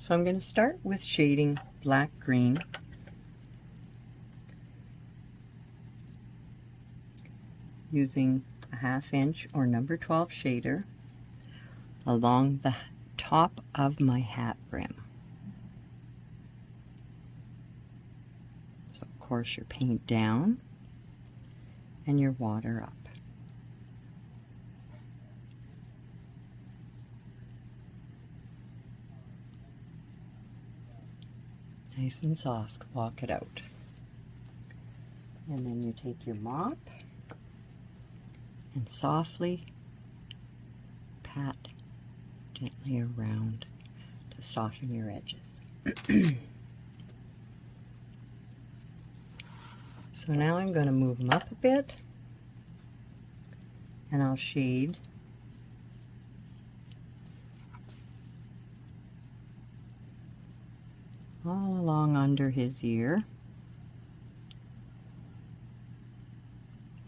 So I'm going to start with shading black green. Using a 1/2 inch or number 12 shader along the top of my hat brim. So of course your paint down and your water up. Nice and soft, walk it out. And then you take your mop and softly pat gently around to soften your edges. So now I'm going to move them up a bit, and I'll shade all along under his ear,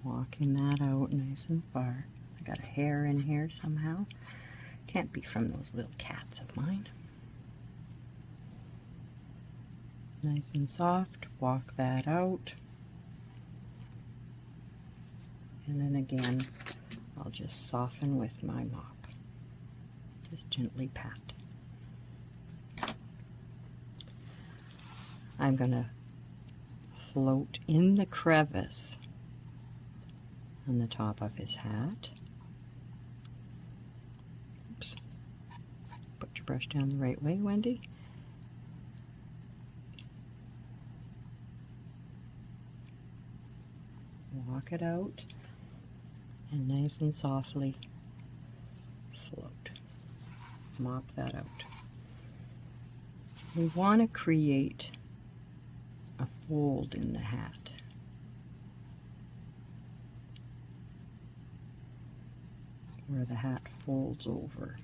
walking that out nice and far. I got a hair in here somehow. Can't be from those little cats of mine. Nice and soft, walk that out. And then again, I'll just soften with my mop. Just gently pat. I'm going to float in the crevice on the top of his hat. Oops. Put your brush down the right way, Wendy. Walk it out and nice and softly float. Mop that out. We want to create a fold in the hat. Where the hat folds over.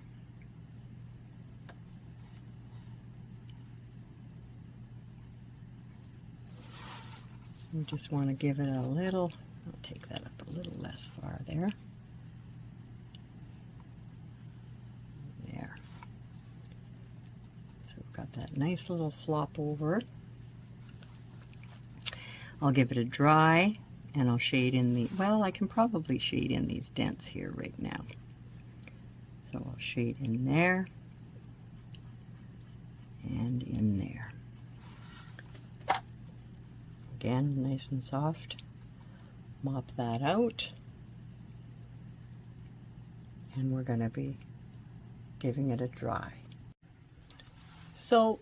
You just want to give it a little, I'll take that up a little less far there. There. So we've got that nice little flop over. I'll give it a dry, and I'll shade in the, well, I can probably shade in these dents here right now. So I'll shade in there and in there. Again, nice and soft. Mop that out. And we're going to be giving it a dry. So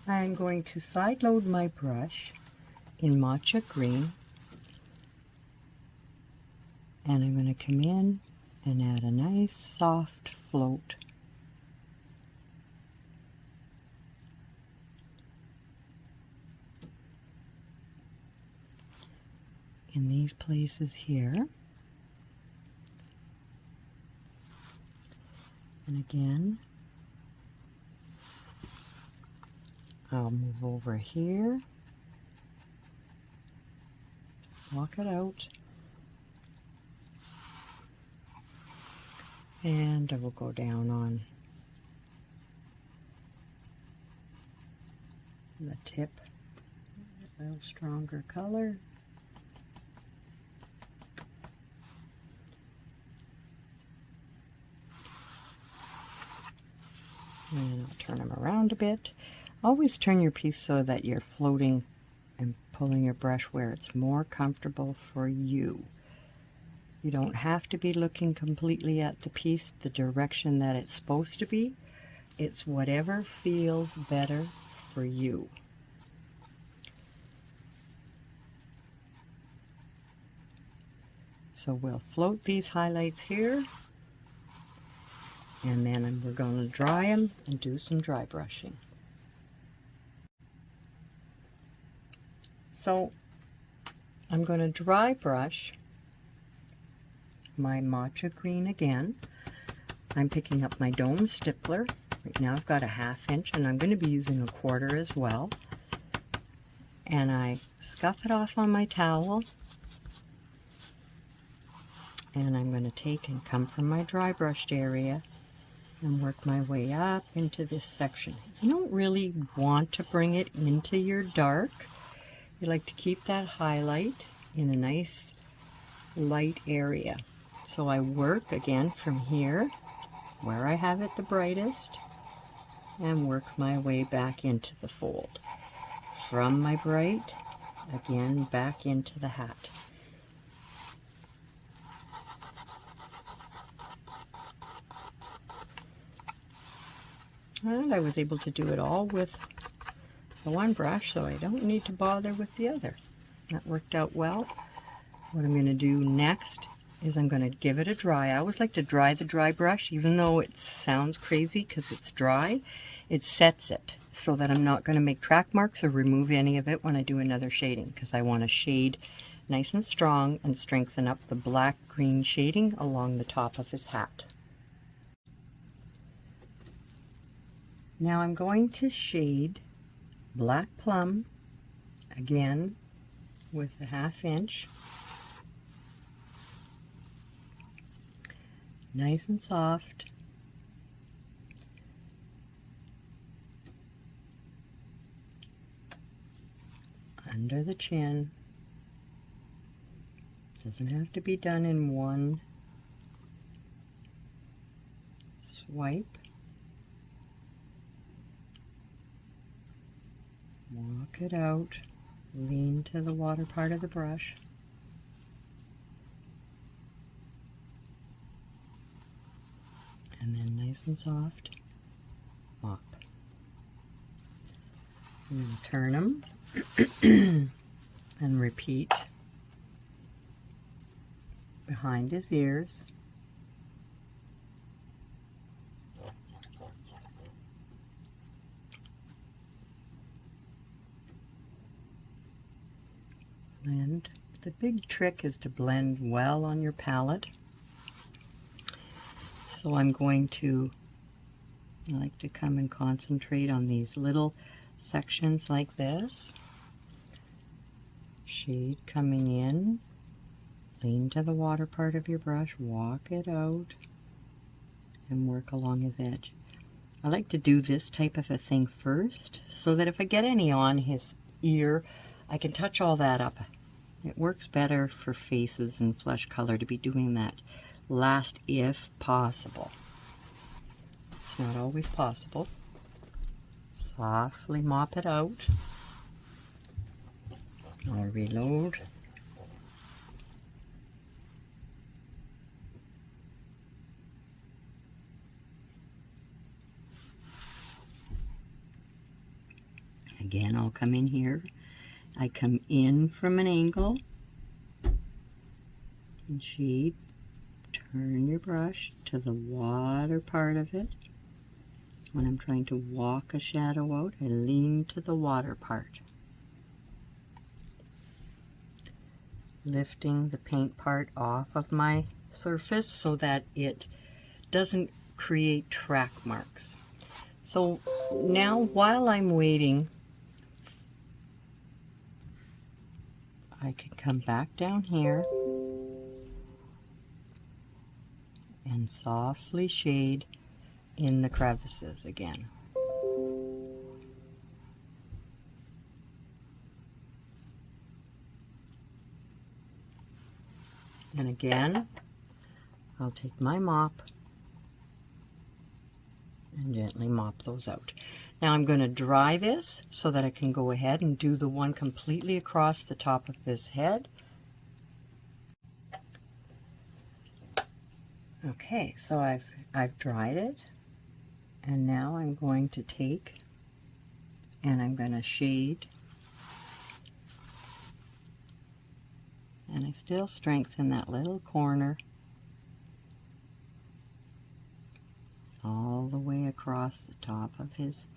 I'm going to side load my brush in matcha green, and I'm going to come in and add a nice soft float in these places here. And again, I'll move over here. Walk it out, and I will go down on the tip, a little stronger color. And I'll turn them around a bit. Always turn your piece so that you're floating and pulling your brush where it's more comfortable for you. You don't have to be looking completely at the piece the direction that it's supposed to be. It's whatever feels better for you. So we'll float these highlights here, and then we're going to dry them and do some dry brushing. So I'm going to dry brush my matcha green again. I'm picking up my dome stippler. Right now I've got a 1/2 inch, and I'm going to be using a 1/4 as well. And I scuff it off on my towel. And I'm going to take and come from my dry brushed area and work my way up into this section. You don't really want to bring it into your dark. You like to keep that highlight in a nice light area. So I work again from here, where I have it the brightest, and work my way back into the fold. From my bright, again back into the hat. And I was able to do it all with the one brush, so I don't need to bother with the other. That worked out well. What I'm going to do next is I'm going to give it a dry. I always like to dry the dry brush, even though it sounds crazy because it's dry. It sets it so that I'm not going to make track marks or remove any of it when I do another shading, because I want to shade nice and strong and strengthen up the black-green shading along the top of his hat. Now I'm going to shade Black Plum again with a 1/2 inch. Nice and soft. Under the chin. Doesn't have to be done in one swipe. Walk it out. Lean to the water part of the brush. And then nice and soft, mop. I'm going to turn them and repeat behind his ears. And the big trick is to blend well on your palette. So I'm going to, I like to come and concentrate on these little sections like this. Shade coming in, lean to the water part of your brush, walk it out, and work along his edge. I like to do this type of a thing first, so that if I get any on his ear, I can touch all that up. It works better for faces and flesh color to be doing that last if possible. It's not always possible. Softly mop it out. I'll reload. Again, I'll come in here. I come in from an angle and shade. Turn your brush to the water part of it. When I'm trying to walk a shadow out, I lean to the water part. Lifting the paint part off of my surface so that it doesn't create track marks. So now while I'm waiting, I can come back down here and softly shade in the crevices again. And again, I'll take my mop and gently mop those out. Now I'm going to dry this so that I can go ahead and do the one completely across the top of his head. Okay, so I've dried it, and now I'm going to take and I'm going to shade, and I still strengthen that little corner all the way across the top of his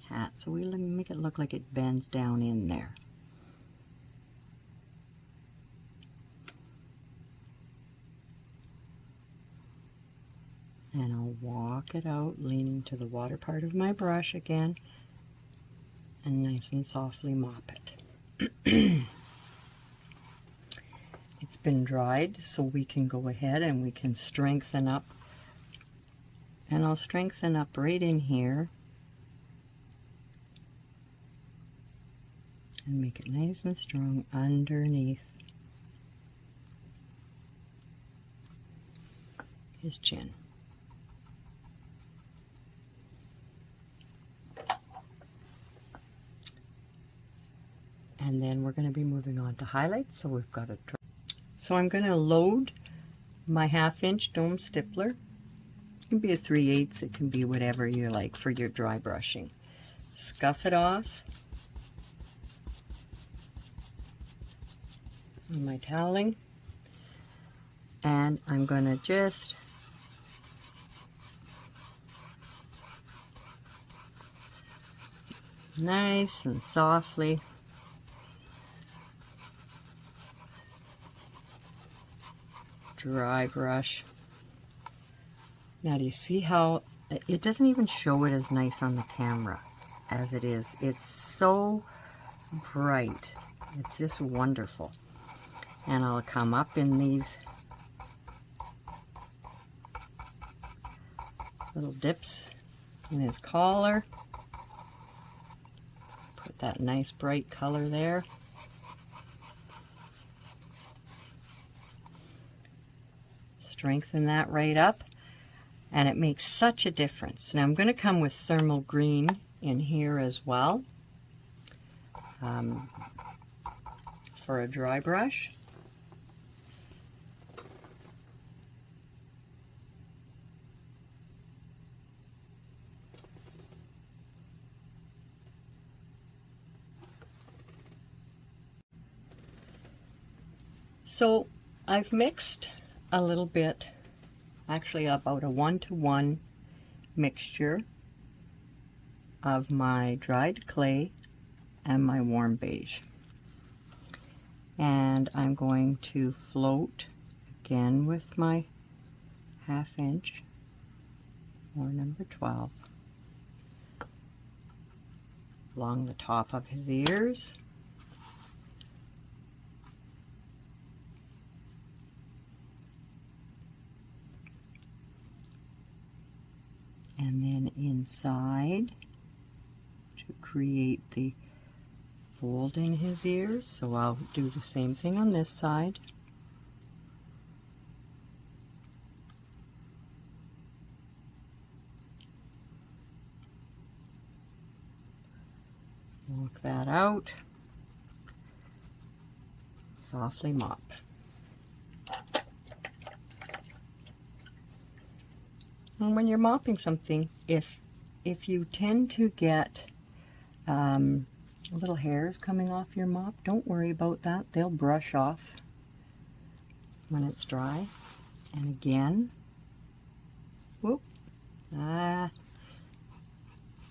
hat. So we make it look like it bends down in there. And I'll walk it out, leaning to the water part of my brush again, and nice and softly mop it. It's been dried, so we can go ahead and we can strengthen up. And I'll strengthen up right in here and make it nice and strong underneath his chin. And then we're going to be moving on to highlights. So we've got so I'm going to load my 1/2 inch dome stippler. It can be a 3/8, it can be whatever you like for your dry brushing. Scuff it off on my toweling, and I'm going to just nice and softly dry brush. Now do you see how it doesn't even show it as nice on the camera as it is? It's so bright. It's just wonderful. And I'll come up in these little dips in his collar. Put that nice bright color there. Strengthen that right up, and it makes such a difference. Now I'm going to come with thermal green in here as well for a dry brush. So I've mixed a little bit, actually about a 1-to-1 mixture of my dried clay and my warm beige. And I'm going to float again with my 1/2 inch or number 12 along the top of his ears. And then inside to create the fold in his ears. So I'll do the same thing on this side. Walk that out. Softly mop. And when you're mopping something, if you tend to get little hairs coming off your mop, don't worry about that. They'll brush off when it's dry. And again, whoop,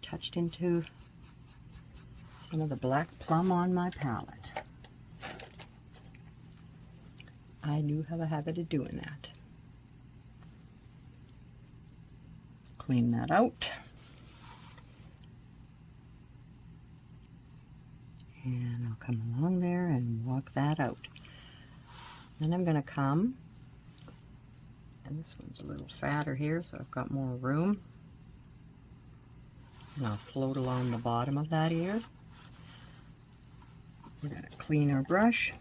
touched into some of the black plum on my palette. I do have a habit of doing that. Clean that out. And I'll come along there and walk that out. Then I'm going to come, and this one's a little fatter here, so I've got more room. And I'll float along the bottom of that ear. We're going to clean our brush.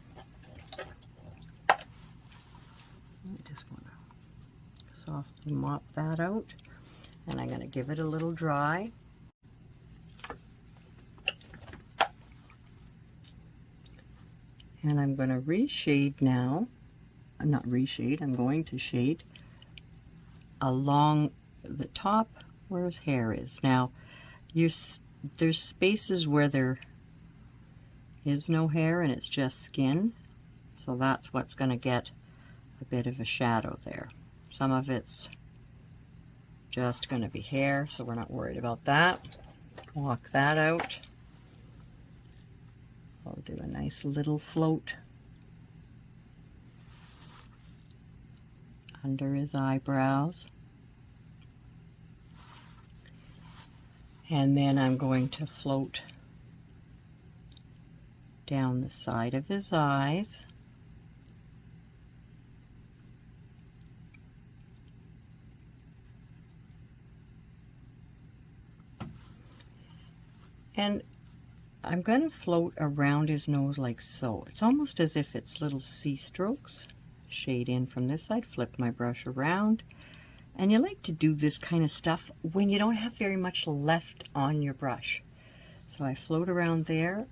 I just want to softly mop that out. And I'm going to give it a little dry. And I'm going to reshade now. Not reshade, I'm going to shade along the top where his hair is. Now, there's spaces where there is no hair and it's just skin. So that's what's going to get a bit of a shadow there. Some of it's just going to be hair, so we're not worried about that. Walk that out. I'll do a nice little float under his eyebrows. And then I'm going to float down the side of his eyes. And I'm going to float around his nose like so. It's almost as if it's little C strokes. Shade in from this side, flip my brush around. And you like to do this kind of stuff when you don't have very much left on your brush. So I float around there.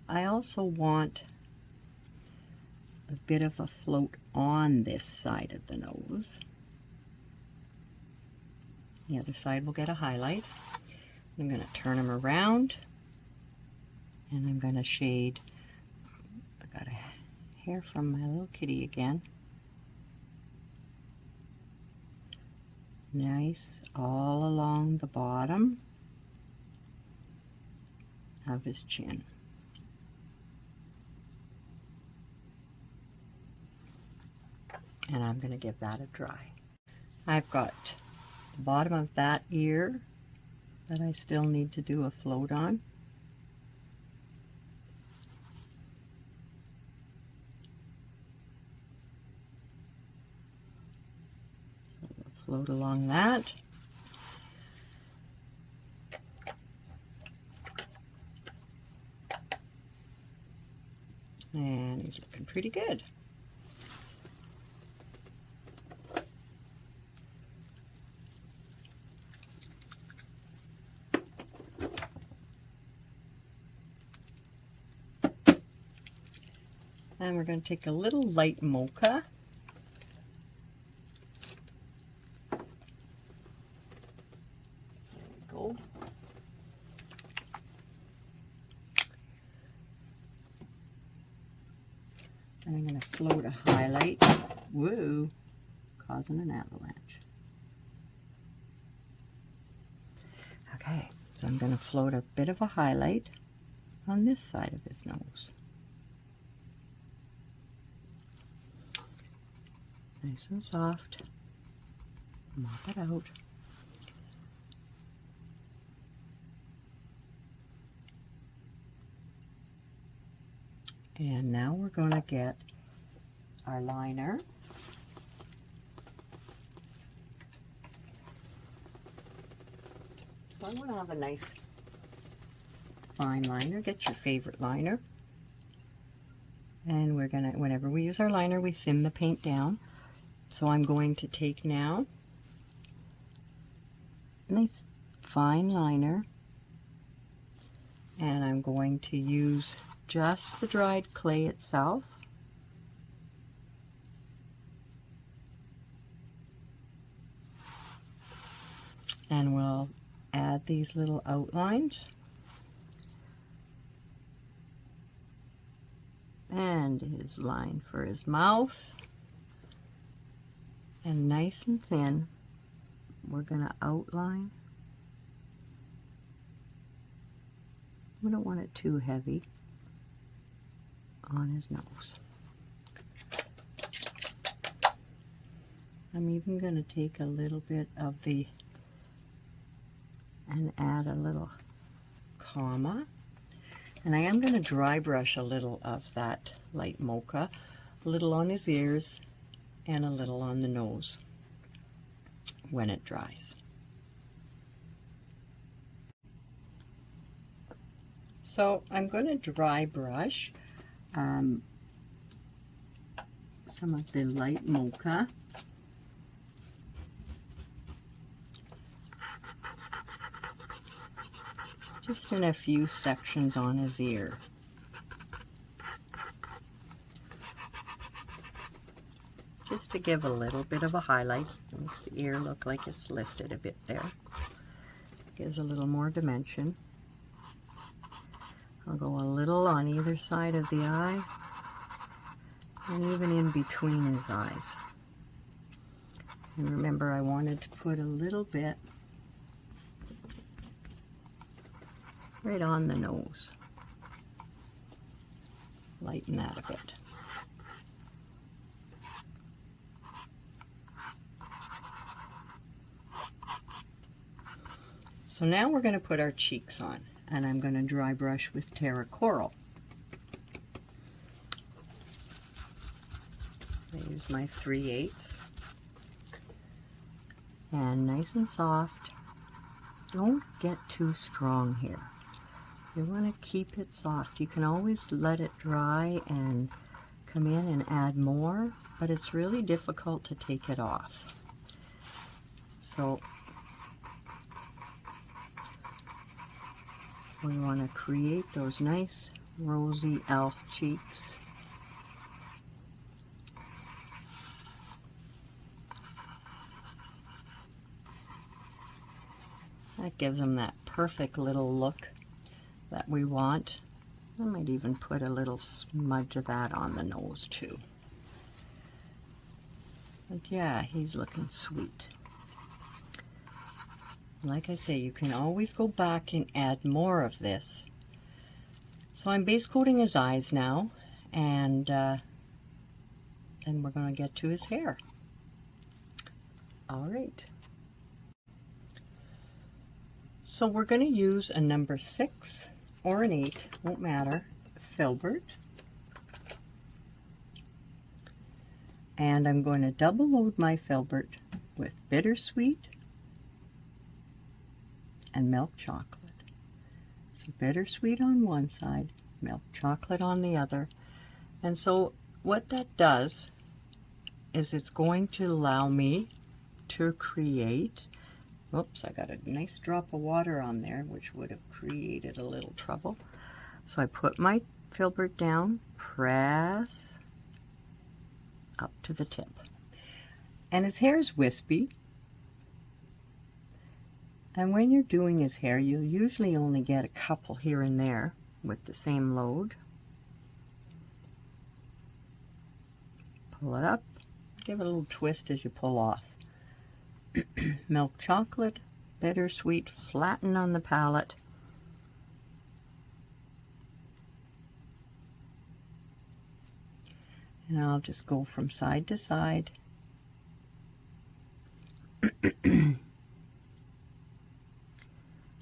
I also want a bit of a float on this side of the nose. The other side will get a highlight. I'm going to turn him around, and I'm going to shade. I got a hair from my little kitty again. Nice all along the bottom of his chin. And I'm going to give that a dry. I've got the bottom of that ear that I still need to do a float on. So we'll float along that. And he's looking pretty good. And we're going to take a little light mocha. There we go. And I'm going to float a highlight. Woo! Causing an avalanche. Okay, so I'm going to float a bit of a highlight on this side of his nose. Nice and soft. Mop it out. And now we're going to get our liner. So I want to have a nice fine liner. Get your favorite liner. And we're going to, whenever we use our liner, we thin the paint down. So I'm going to take now a nice fine liner, and I'm going to use just the dried clay itself. And we'll add these little outlines. And his line for his mouth. And nice and thin, we're going to outline. We don't want it too heavy on his nose. I'm even going to take a little bit of the, and add a little comma. And I am going to dry brush a little of that light mocha, a little on his ears, and a little on the nose when it dries. So I'm going to dry brush some of the light mocha. Just in a few sections on his ear. Just to give a little bit of a highlight. Makes the ear look like it's lifted a bit there. Gives a little more dimension. I'll go a little on either side of the eye, and even in between his eyes. And remember, I wanted to put a little bit right on the nose. Lighten that a bit. So now we're going to put our cheeks on, and I'm going to dry brush with Terra Coral. I use my 3/8, and nice and soft. Don't get too strong here. You want to keep it soft. You can always let it dry and come in and add more, but it's really difficult to take it off. So we want to create those nice rosy elf cheeks. That gives them that perfect little look that we want. I might even put a little smudge of that on the nose too. But yeah, he's looking sweet. Like I say, you can always go back and add more of this. So I'm base coating his eyes now, and then we're going to get to his hair. All right. So we're going to use a number 6 or an 8, won't matter, filbert. And I'm going to double load my filbert with bittersweet and milk chocolate. So bittersweet on one side, milk chocolate on the other. And so what that does is it's going to allow me to create, oops, I got a nice drop of water on there, which would have created a little trouble. So I put my filbert down, press up to the tip. And his hair is wispy. And when you're doing his hair, you'll usually only get a couple here and there with the same load. Pull it up, give it a little twist as you pull off. Milk chocolate, bittersweet, flatten on the palette. And I'll just go from side to side.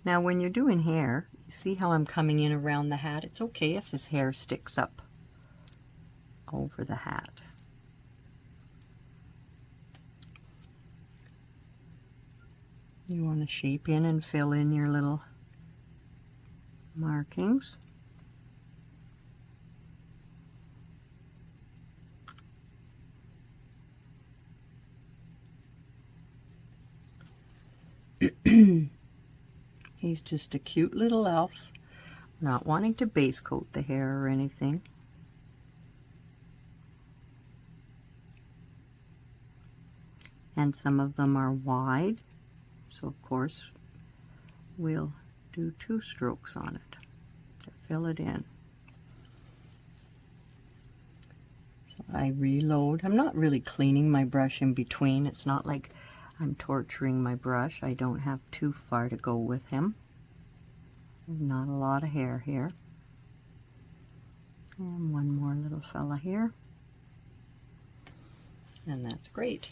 Now when you're doing hair, you see how I'm coming in around the hat? It's okay if his hair sticks up over the hat. You want to shape in and fill in your little markings. He's just a cute little elf, not wanting to base coat the hair or anything. And some of them are wide, so of course we'll do 2 strokes on it to fill it in. So I reload. I'm not really cleaning my brush in between. It's not like I'm torturing my brush. I don't have too far to go with him. There's not a lot of hair here. And one more little fella here. And that's great.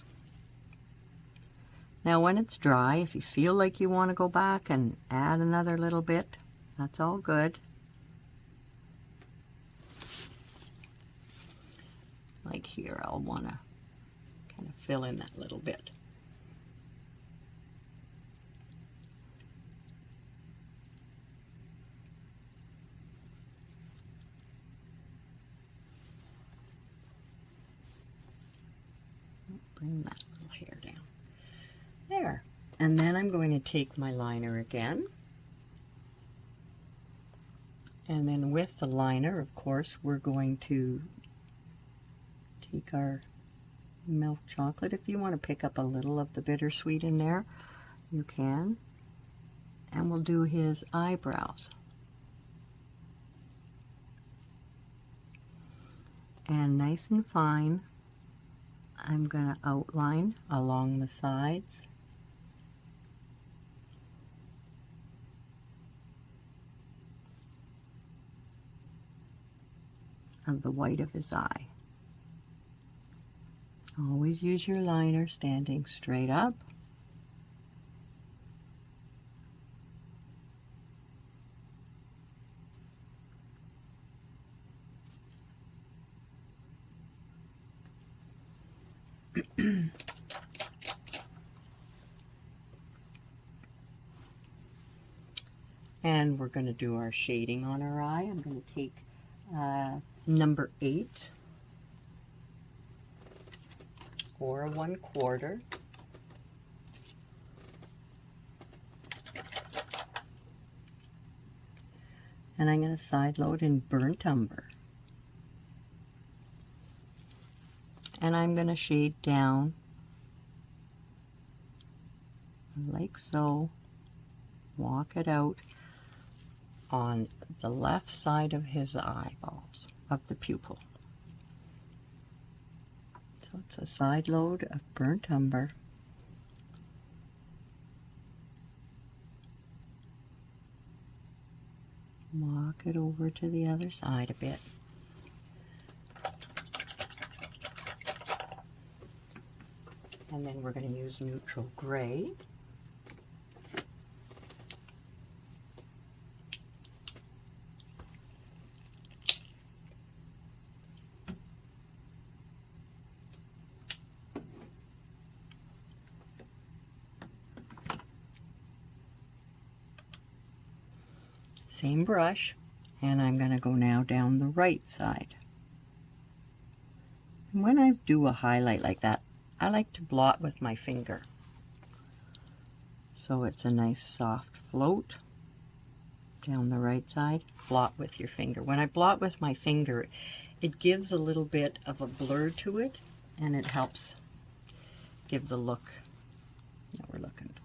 Now when it's dry, if you feel like you want to go back and add another little bit, that's all good. Like here, I'll want to kind of fill in that little bit. Bring that little hair down. There. And then I'm going to take my liner again. And then with the liner, of course, we're going to take our milk chocolate. If you want to pick up a little of the bittersweet in there, you can. And we'll do his eyebrows. And nice and fine, I'm going to outline along the sides. Of the white of his eye. Always use your liner standing straight up. And we're going to do our shading on our eye. I'm going to take number 8 or a 1/4. And I'm going to side load in burnt umber. And I'm going to shade down like so. Walk it out on the left side of his eyeballs, of the pupil. So it's a side load of burnt umber. Walk it over to the other side a bit. And then we're going to use neutral gray. Same brush, and I'm going to go now down the right side. And when I do a highlight like that, I like to blot with my finger. So it's a nice soft float down the right side. Blot with your finger. When I blot with my finger, it gives a little bit of a blur to it, and it helps give the look that we're looking for.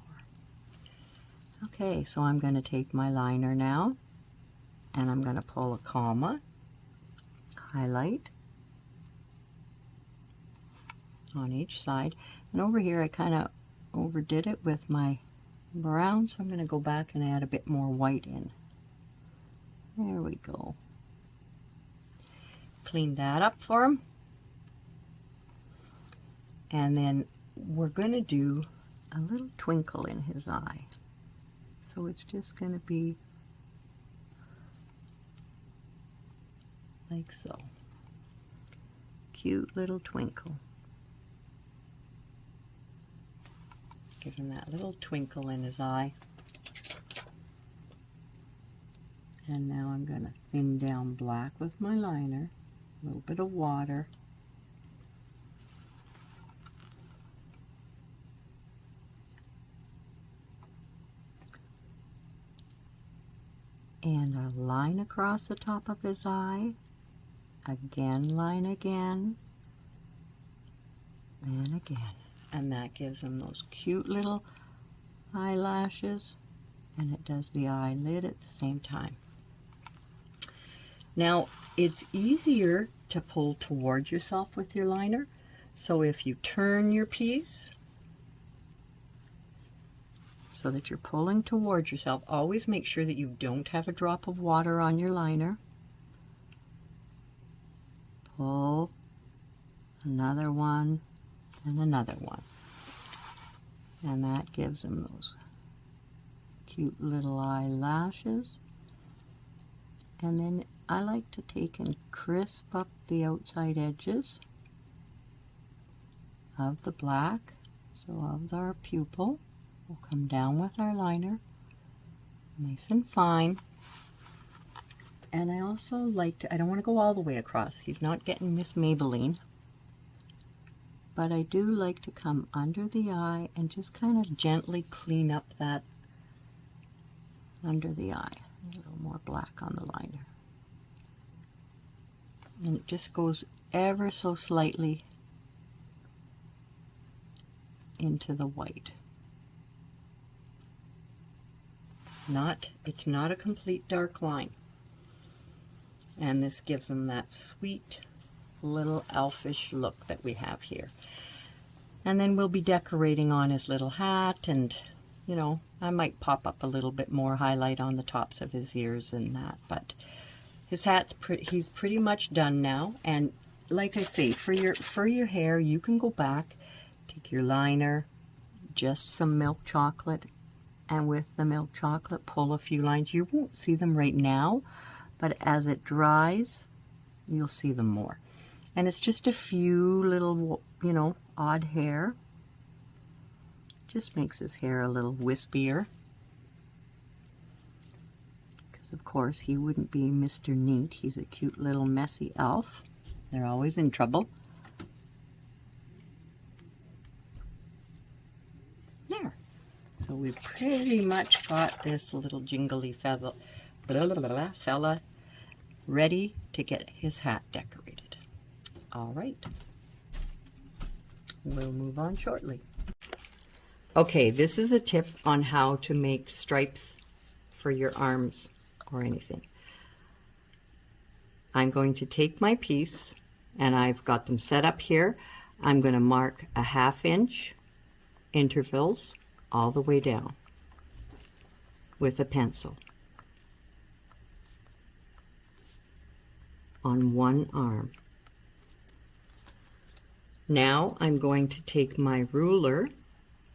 Okay, so I'm going to take my liner now, and I'm going to pull a comma, highlight on each side. And over here I kind of overdid it with my brown, so I'm going to go back and add a bit more white in. There we go. Clean that up for him. And then we're going to do a little twinkle in his eye. So it's just going to be like so. Cute little twinkle. Give him that little twinkle in his eye. And now I'm going to thin down black with my liner. A little bit of water. And a line across the top of his eye. Again, line again. And again. And that gives him those cute little eyelashes, and it does the eyelid at the same time. Now, it's easier to pull towards yourself with your liner, so if you turn your piece so that you're pulling towards yourself, always make sure that you don't have a drop of water on your liner. Pull, another one, and another one. And that gives them those cute little eyelashes. And then I like to take and crisp up the outside edges of the black. So of our pupil, we'll come down with our liner, nice and fine. And I also like to, I don't want to go all the way across. He's not getting Miss Maybelline. But I do like to come under the eye and just kind of gently clean up that under the eye. A little more black on the liner. And it just goes ever so slightly into the white. It's not a complete dark line. And this gives them that sweet little elfish look that we have here. And then we'll be decorating on his little hat, and you know, I might pop up a little bit more highlight on the tops of his ears and that, but his hat's he's pretty much done now. And like I say, for your hair, you can go back, take your liner, just some milk chocolate, and with the milk chocolate pull a few lines. You won't see them right now, but as it dries you'll see them more. And it's just a few little, you know, odd hair. Just makes his hair a little wispier. course, he wouldn't be Mr. Neat. He's a cute little messy elf. They're always in trouble. There. So we've pretty much got this little jingly fella ready to get his hat decorated. All right. We'll move on shortly. Okay, this is a tip on how to make stripes for your arms or anything. I'm going to take my piece, and I've got them set up here. I'm going to mark a 1/2 inch intervals all the way down with a pencil on one arm. Now I'm going to take my ruler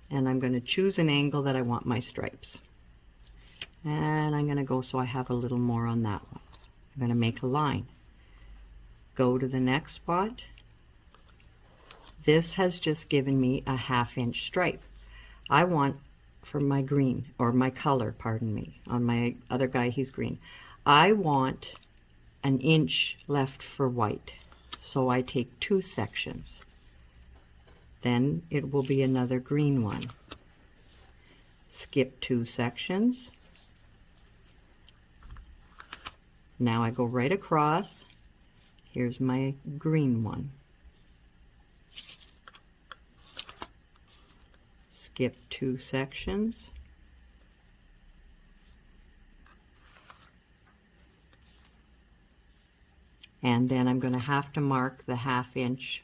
and I'm going to choose an angle that I want my stripes. And I'm going to go so I have a little more on that one. I'm going to make a line. Go to the next spot. This has just given me a 1/2 inch stripe. I want for my green, or my color, pardon me. On my other guy, he's green. I want an inch left for white. So I take 2 sections. Then it will be another green one. Skip 2 sections. Now I go right across. Here's my green one. Skip 2 sections. And then I'm going to have to mark the 1/2 inch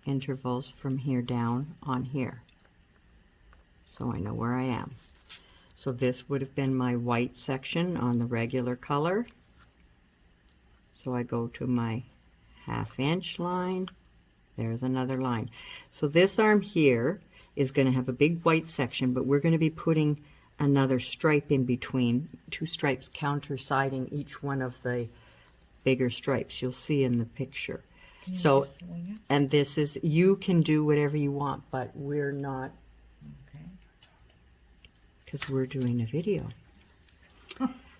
intervals from here down on here, so I know where I am. So this would have been my white section on the regular color. So I go to my 1/2 inch line. There's another line. So this arm here is going to have a big white section, but we're going to be putting another stripe in between, 2 stripes countersiding each one of the bigger stripes. You'll see in the picture. So, and this is, you can do whatever you want, but we're not, because we're doing a video.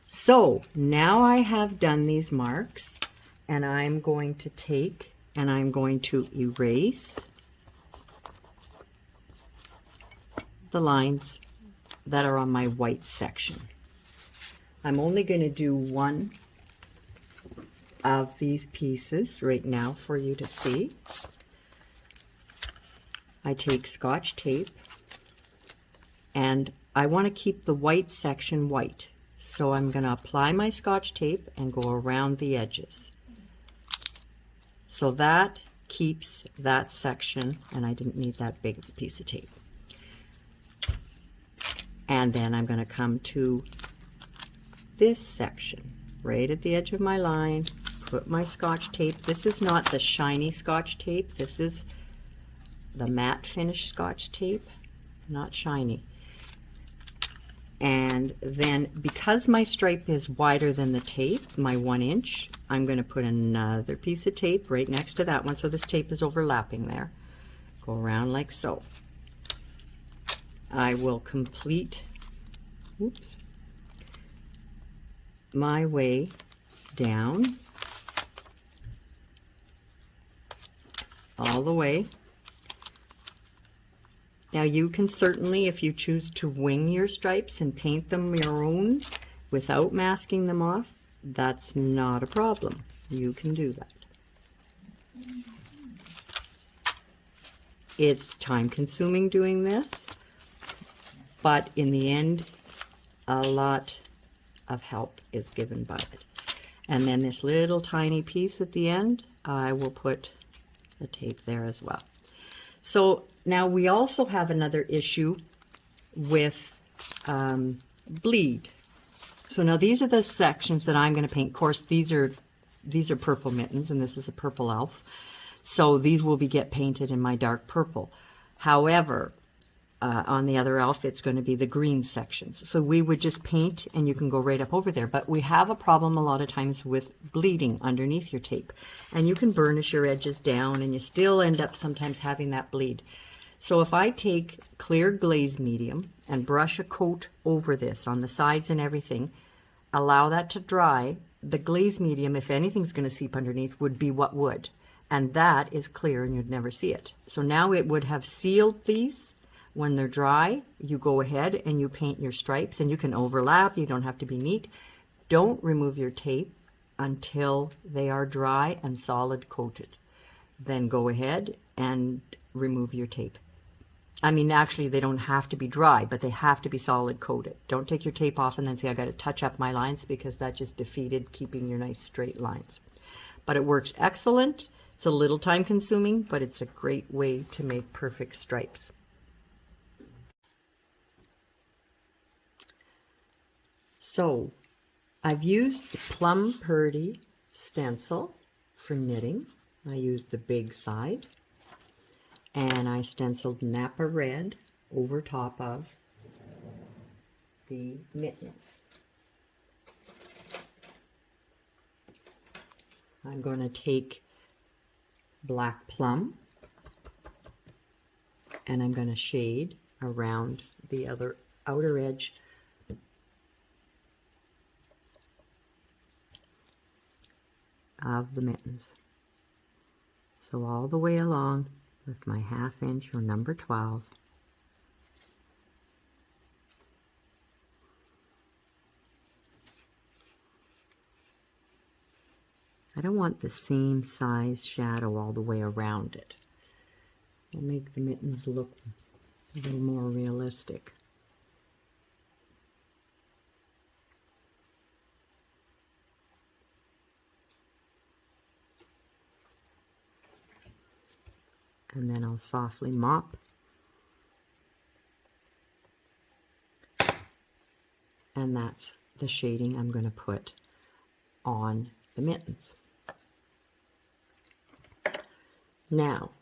So now I have done these marks, and I'm going to take and I'm going to erase the lines that are on my white section. I'm only going to do one of these pieces right now for you to see. I take Scotch tape, and I want to keep the white section white, so I'm going to apply my Scotch tape and go around the edges. So that keeps that section, and I didn't need that big piece of tape. And then I'm going to come to this section right at the edge of my line, put my Scotch tape. This is not the shiny Scotch tape. This is the matte finish Scotch tape, not shiny. And then because my stripe is wider than the tape, my 1 inch, I'm going to put another piece of tape right next to that one, so this tape is overlapping there. Go around like so. I will complete, my way down all the way. Now you can certainly, if you choose to wing your stripes and paint them your own without masking them off, that's not a problem. You can do that. It's time consuming doing this, but in the end, a lot of help is given by it. And then this little tiny piece at the end, I will put the tape there as well. So now we also have another issue with bleed. So now these are the sections that I'm going to paint. Of course, these are purple mittens, and this is a purple elf. So these will get painted in my dark purple. However, on the other elf, it's going to be the green sections. So we would just paint, and you can go right up over there. But we have a problem a lot of times with bleeding underneath your tape. And you can burnish your edges down, and you still end up sometimes having that bleed. So if I take clear glaze medium and brush a coat over this on the sides and everything, allow that to dry. The glaze medium, if anything's going to seep underneath, would be what would. And that is clear and you'd never see it. So now it would have sealed these. When they're dry, you go ahead and you paint your stripes, and you can overlap. You don't have to be neat. Don't remove your tape until they are dry and solid coated. Then go ahead and remove your tape. I mean, actually, they don't have to be dry, but they have to be solid coated. Don't take your tape off and then say, I got to touch up my lines, because that just defeated keeping your nice straight lines. But it works excellent. It's a little time consuming, but it's a great way to make perfect stripes. So I've used the Plum Purdy stencil for knitting. I used the big side, and I stenciled Napa Red over top of the mittens. I'm going to take Black Plum, and I'm going to shade around the other outer edge of the mittens. So all the way along with my 1/2 inch or number 12. I don't want the same size shadow all the way around it. It'll make the mittens look a little more realistic. And then I'll softly mop. And that's the shading I'm going to put on the mittens. Now,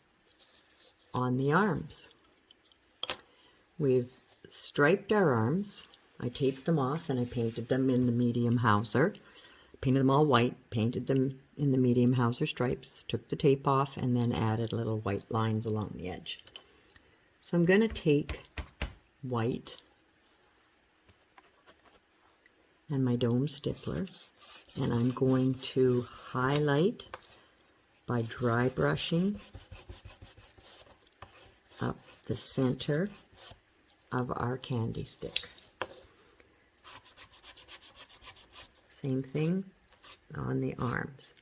on the arms, we've striped our arms. I taped them off and I painted them in the medium Hauser. Painted them all white, painted them in the medium Hauser stripes, took the tape off, and then added little white lines along the edge. So I'm going to take white and my dome stippler, and I'm going to highlight by dry brushing up the center of our candy stick. Same thing on the arms.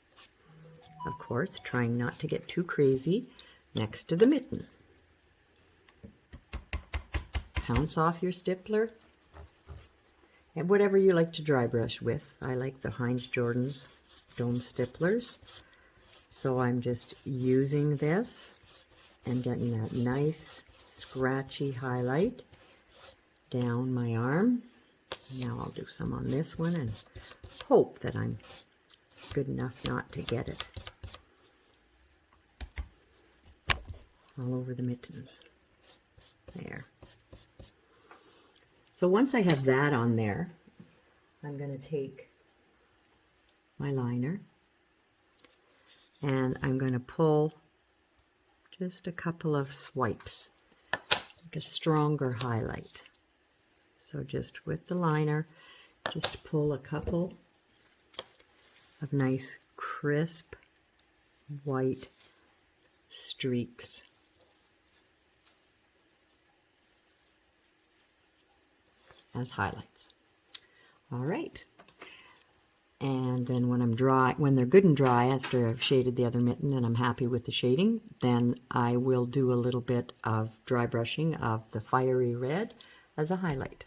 Of course, trying not to get too crazy next to the mitten. Pounce off your stippler, and whatever you like to dry brush with. I like the Heinz Jordan's dome stipplers. So I'm just using this and getting that nice scratchy highlight down my arm. Now I'll do some on this one and hope that I'm good enough not to get it all over the mittens. There. So once I have that on there, I'm going to take my liner and I'm going to pull just a couple of swipes, like a stronger highlight. So just with the liner, just pull a couple of nice crisp white streaks. As highlights. All right. And then when I'm dry, when they're good and dry, after I've shaded the other mitten and I'm happy with the shading, then I will do a little bit of dry brushing of the fiery red as a highlight.